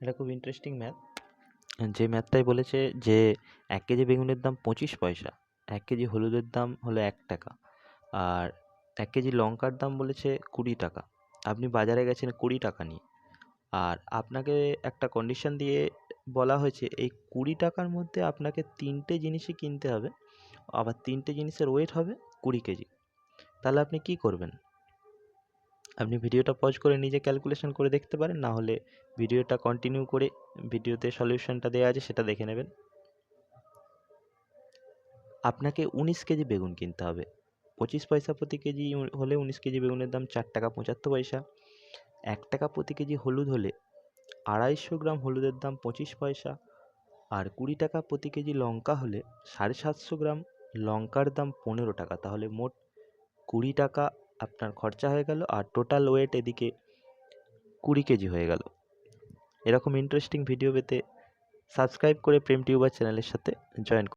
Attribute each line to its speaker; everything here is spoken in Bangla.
Speaker 1: এটা খুব ইন্টারেস্টিং ম্যাথ। যে ম্যাথটাই বলেছে যে 1 কেজি বেগুনের দাম 25 পয়সা, 1 কেজি হলুদের দাম হলো 1 টাকা, আর 1 কেজি লঙ্কার দাম বলেছে 20 টাকা। আপনি বাজারে গেছেন 20 টাকা নিয়ে, আর আপনাকে একটা কন্ডিশন দিয়ে বলা হয়েছে এই 20 টাকার মধ্যে আপনাকে 3টে জিনিসই কিনতে হবে, আবার 3টে জিনিসের ওয়েট হবে 20 কেজি। তাহলে আপনি কি করবেন? আপনি ভিডিওটা পজ করে নিজে ক্যালকুলেশন করে দেখতে পারেন, না হলে ভিডিওটা কন্টিনিউ করে ভিডিওতে সলিউশনটা দেওয়া আছে সেটা দেখে নেবেন। আপনাকে 19 কেজি বেগুন কিনতে হবে। 25 পয়সা প্রতি কেজি হলে 19 কেজি বেগুনের দাম 4 টাকা 75 পয়সা। 1 টাকা প্রতি কেজি হলুদ হলে 250 গ্রাম হলুদের দাম 25 পয়সা। আর 20 টাকা প্রতি কেজি লঙ্কা হলে 750 গ্রাম লঙ্কার দাম 15 টাকা। তাহলে মোট 20 টাকা আপনার খরচা হয়ে গেল, আর টোটাল ওয়েট এদিকে 20 কেজি হয়ে গেল। এরকম ইন্টারেস্টিং ভিডিও পেতে সাবস্ক্রাইব করে প্রেম টিউবার চ্যানেলের সাথে জয়েন